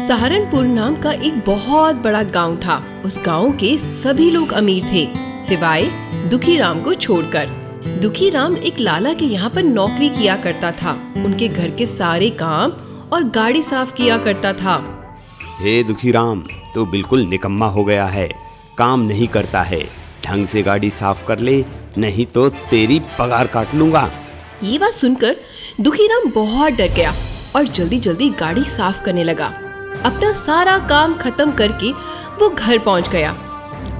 सहारनपुर नाम का एक बहुत बड़ा गांव था। उस गांव के सभी लोग अमीर थे, सिवाय दुखीराम को छोड़कर। दुखीराम एक लाला के यहाँ पर नौकरी किया करता था। उनके घर के सारे काम और गाड़ी साफ किया करता था। हे दुखीराम, तो बिल्कुल निकम्मा हो गया है, काम नहीं करता है। ढंग से गाड़ी साफ कर ले, नहीं तो तेरी पगार काट लूंगा। ये बात सुनकर दुखीराम बहुत डर गया और जल्दी जल्दी गाड़ी साफ करने लगा। अपना सारा काम खत्म करके वो घर पहुंच गया।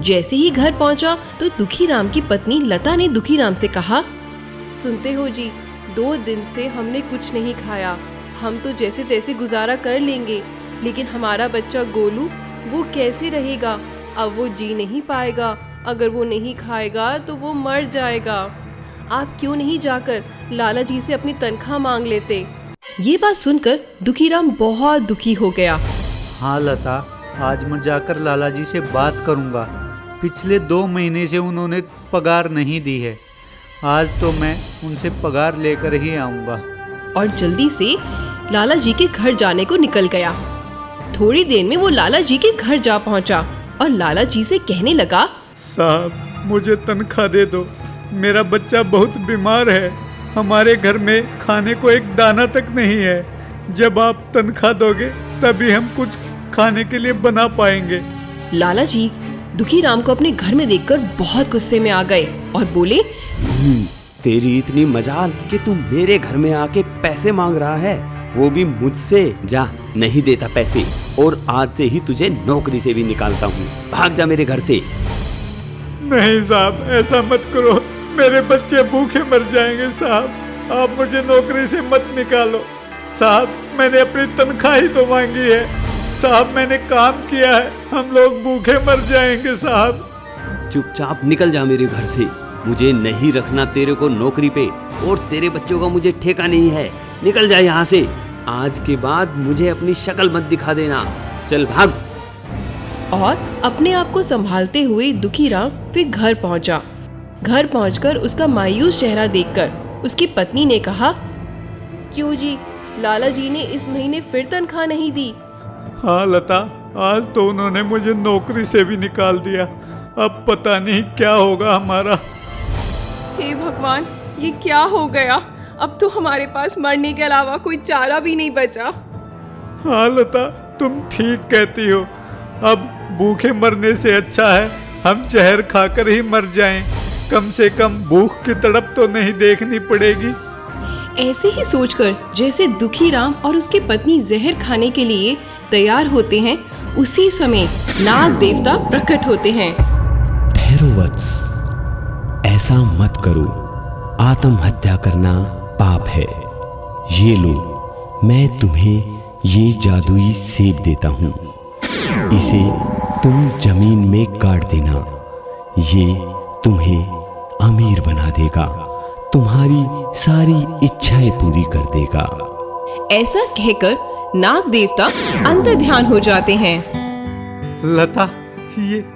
जैसे ही घर पहुंचा तो दुखीराम की पत्नी लता ने दुखीराम से कहा, सुनते हो जी, 2 दिन से हमने कुछ नहीं खाया। हम तो जैसे तैसे गुजारा कर लेंगे, लेकिन हमारा बच्चा गोलू वो कैसे रहेगा? अब वो जी नहीं पाएगा। अगर वो नहीं खाएगा तो वो मर जाएगा। आप क्यों नहीं जाकर लाला जी से अपनी तनख्वाह मांग लेते? ये बात सुनकर दुखीराम बहुत दुखी हो गया। हाँ लता, आज मैं जाकर लाला जी से बात करूँगा। पिछले 2 महीने से उन्होंने पगार नहीं दी है। आज तो मैं उनसे पगार लेकर ही आऊँगा। और जल्दी से लाला जी के घर जाने को निकल गया। थोड़ी देर में वो लाला जी के घर जा पहुंचा और लाला जी से कहने लगा, साहब मुझे तनख्वाह दे दो, मेरा बच्चा बहुत बीमार है। हमारे घर में खाने को एक दाना तक नहीं है। जब आप तनख्वाह दोगे तभी हम कुछ खाने के लिए बना पाएंगे। लाला जी दुखीराम को अपने घर में देखकर बहुत गुस्से में आ गए और बोले, तेरी इतनी मजाल कि तू मेरे घर में आके पैसे मांग रहा है, वो भी मुझसे। जा, नहीं देता पैसे, और आज से ही तुझे नौकरी से भी निकालता हूँ। भाग जा मेरे घर से। नहीं साहब, ऐसा मत करो, मेरे बच्चे भूखे मर जाएंगे। साहब आप मुझे नौकरी से मत निकालो। साहब मैंने अपनी तनख्वाह ही तो मांगी है। साहब मैंने काम किया है, हम लोग भूखे मर जाएंगे। साहब चुपचाप निकल जा मेरे घर से। मुझे नहीं रखना तेरे को नौकरी पे, और तेरे बच्चों का मुझे ठेका नहीं है। निकल जा यहाँ से। आज के बाद मुझे अपनी शक्ल मत दिखा देना। चल भाग। और अपने आप को संभालते हुए दुखीराम फिर घर पहुंचा। घर पहुंचकर उसका मायूस चेहरा देखकर उसकी पत्नी ने कहा, क्यों जी, लाला जी ने इस महीने फिर तनख्वाह नहीं दी? हाँ लता, आज तो उन्होंने मुझे नौकरी से भी निकाल दिया। अब पता नहीं क्या होगा हमारा। हे भगवान, ये क्या हो गया? अब तो हमारे पास मरने के अलावा कोई चारा भी नहीं बचा। हाँ लता, तुम ठीक कहती हो। अब भूखे मरने से अच्छा है हम जहर खाकर ही मर जाएं। कम से कम भूख की तड़प तो नहीं देखनी पड़ेगी। ऐसे ही सोचकर जैसे दुखीराम और उसकी पत्नी जहर खाने के लिए तैयार होते हैं, उसी समय नाग देवता प्रकट होते हैं। ठहरो वत्स, ऐसा मत करो। आत्महत्या करना पाप है। ये लो, मैं तुम्हें ये जादुई सेब देता हूँ। इसे तुम जमीन में गाड़ देना। ये तुम्हें अमीर बना देगा, तुम्हारी सारी इच्छाएं पूरी कर देगा। ऐसा कहकर नाग देवता अंतर्ध्यान हो जाते हैं। लता,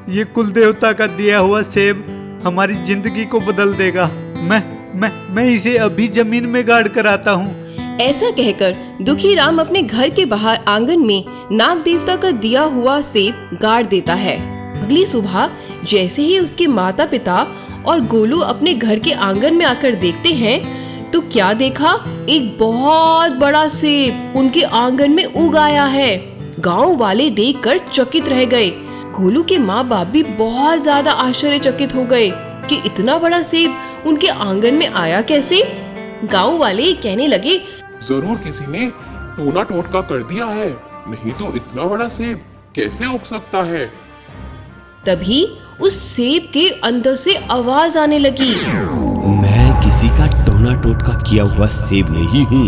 ये कुल देवता का दिया हुआ सेब हमारी जिंदगी को बदल देगा। मैं इसे अभी जमीन में गाड़ कर आता हूँ। ऐसा कहकर दुखीराम अपने घर के बाहर आंगन में नाग देवता का दिया हुआ सेब गाड़ देता है। अगली सुबह जैसे ही उसके माता पिता और गोलू अपने घर के आंगन में आकर देखते हैं तो क्या देखा, एक बहुत बड़ा सेब उनके आंगन में उग आया है। गांव वाले देखकर चकित रह गए। गोलू के माँ बाप भी बहुत ज्यादा आश्चर्यचकित हो गए कि इतना बड़ा सेब उनके आंगन में आया कैसे। गांव वाले कहने लगे, जरूर किसी ने टोना टोटका कर दिया है, नहीं तो इतना बड़ा सेब कैसे उग सकता है। तभी उस सेब के अंदर से आवाज आने लगी, मैं किसी का टोना टोटका किया हुआ सेब नहीं हूँ,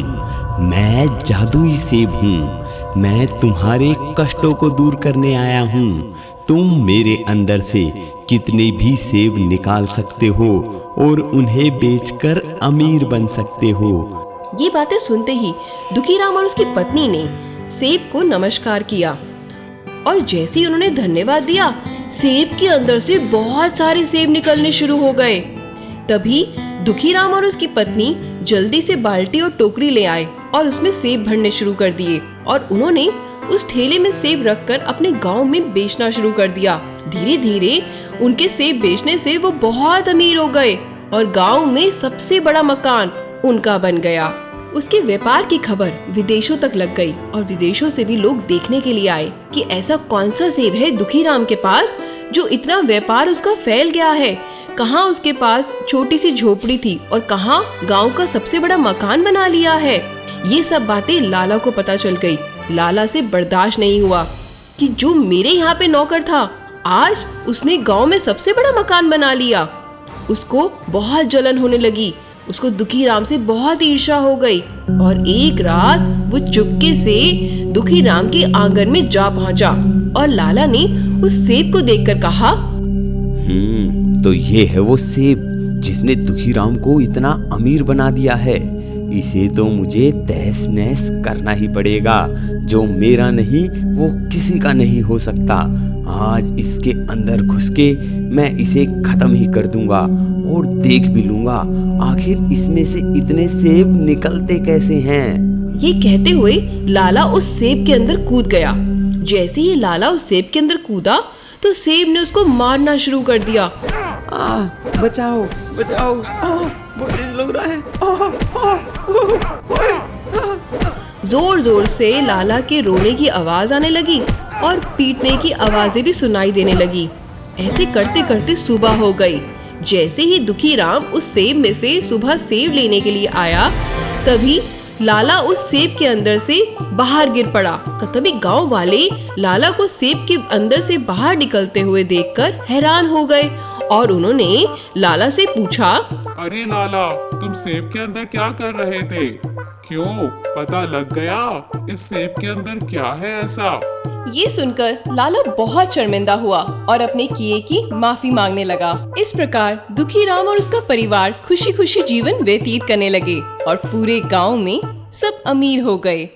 मैं जादुई सेब हूँ। मैं तुम्हारे कष्टों को दूर करने आया हूँ। तुम मेरे अंदर से कितने भी सेब निकाल सकते हो और उन्हें बेचकर अमीर बन सकते हो। ये बातें सुनते ही दुखीराम और उसकी पत्नी ने सेब को नमस्कार किया और जैसे ही उन्होंने धन्यवाद दिया, सेब के अंदर से बहुत सारे सेब निकलने शुरू हो गए। तभी दुखीराम और उसकी पत्नी जल्दी से बाल्टी और टोकरी ले आए और उसमें सेब भरने शुरू कर दिए और उन्होंने उस ठेले में सेब रखकर अपने गांव में बेचना शुरू कर दिया। धीरे धीरे उनके सेब बेचने से वो बहुत अमीर हो गए और गांव में सबसे बड़ा मकान उनका बन गया। उसके व्यापार की खबर विदेशों तक लग गई और विदेशों से भी लोग देखने के लिए आए कि ऐसा कौन सा सेब है दुखीराम के पास जो इतना व्यापार उसका फैल गया है। कहाँ उसके पास छोटी सी झोपड़ी थी और कहाँ गांव का सबसे बड़ा मकान बना लिया है। ये सब बातें लाला को पता चल गई। लाला से बर्दाश्त नहीं हुआ कि जो मेरे यहाँ पे नौकर था आज उसने गांव में सबसे बड़ा मकान बना लिया। उसको बहुत जलन होने लगी। उसको दुखीराम से बहुत ईर्ष्या हो गई और एक रात वो चुपके से दुखीराम के आंगन में जा पहुंचा और लाला ने उस सेब को देखकर कहा, तो ये है वो सेब जिसने दुखीराम को इतना अमीर बना दिया है। इसे तो मुझे तहस नहस करना ही पड़ेगा। जो मेरा नहीं वो किसी का नहीं हो सकता। आज इसके अंदर घुस के मैं इसे खत्म ही कर दूंगा और देख भी लूंगा आखिर इसमें से इतने सेब निकलते कैसे हैं। ये कहते हुए लाला उस सेब के अंदर कूद गया। जैसे ही लाला उस सेब के अंदर कूदा तो सेब ने उसको मारना शुरू कर दिया। बचाओ बचाओ, बहुत तेज लग रहा है। जोर जोर से लाला के रोने की आवाज आने लगी और पीटने की आवाजें भी सुनाई देने लगी। ऐसे करते करते सुबह हो गई। जैसे ही दुखीराम उस सेब में से सुबह सेब लेने के लिए आया तभी लाला उस सेब के अंदर से बाहर गिर पड़ा। तभी गांव वाले लाला को सेब के अंदर से बाहर निकलते हुए देखकर हैरान हो गए और उन्होंने लाला से पूछा, अरे लाला, तुम सेब के अंदर क्या कर रहे थे? क्यों, पता लग गया इस सेब के अंदर क्या है ऐसा? ये सुनकर लाला बहुत शर्मिंदा हुआ और अपने किए की माफी मांगने लगा। इस प्रकार दुखीराम और उसका परिवार खुशी खुशी जीवन व्यतीत करने लगे और पूरे गांव में सब अमीर हो गए।